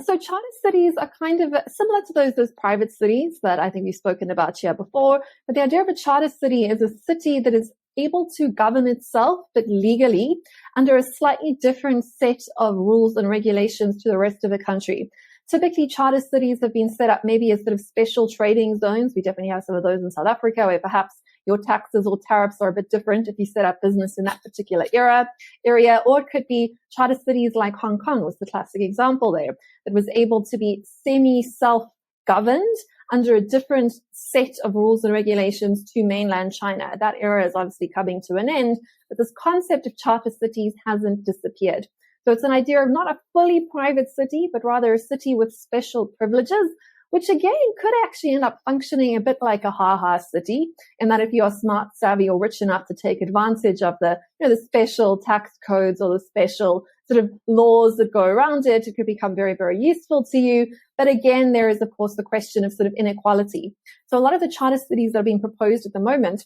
So charter cities are kind of similar to those private cities that I think we've spoken about here before. But the idea of a charter city is a city that is able to govern itself, but legally under a slightly different set of rules and regulations to the rest of the country. Typically, charter cities have been set up maybe as sort of special trading zones. We definitely have some of those in South Africa, where perhaps your taxes or tariffs are a bit different if you set up business in that particular area. Or it could be charter cities like Hong Kong was the classic example there, that was able to be semi-self-governed under a different set of rules and regulations to mainland China. That era is obviously coming to an end, but this concept of charter cities hasn't disappeared. So it's an idea of not a fully private city, but rather a city with special privileges, which again could actually end up functioning a bit like a ha-ha city, in that if you are smart, savvy, or rich enough to take advantage of the special tax codes or the special sort of laws that go around it, it could become very, very useful to you. But again, there is, of course, the question of sort of inequality. So a lot of the charter cities that are being proposed at the moment,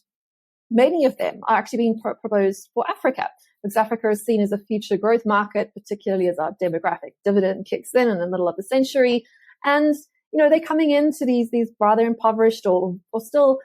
many of them are actually being proposed for Africa, because Africa is seen as a future growth market, particularly as our demographic dividend kicks in the middle of the century. And they're coming into these rather impoverished or still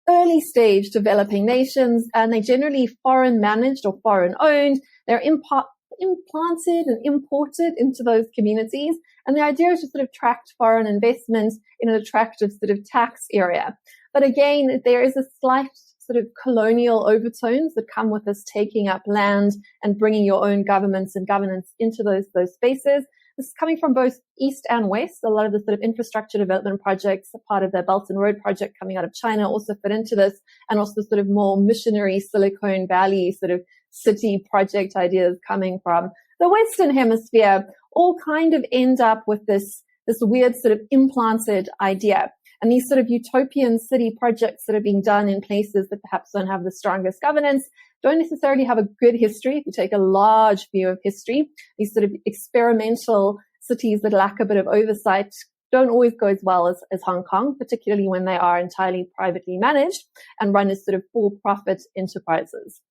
early stage developing nations, and they're generally foreign managed or foreign owned. They're implanted and imported into those communities. And the idea is to sort of attract foreign investment in an attractive sort of tax area. But again, there is a slight sort of colonial overtones that come with this taking up land and bringing your own governments and governance into those spaces. This is coming from both East and West. A lot of the sort of infrastructure development projects, a part of the Belt and Road project coming out of China, also fit into this, and also sort of more missionary Silicon Valley sort of city project ideas coming from the Western Hemisphere, all kind of end up with this weird sort of implanted idea. And these sort of utopian city projects that are being done in places that perhaps don't have the strongest governance don't necessarily have a good history. If you take a large view of history, these sort of experimental cities that lack a bit of oversight don't always go as well as Hong Kong, particularly when they are entirely privately managed and run as sort of for-profit enterprises.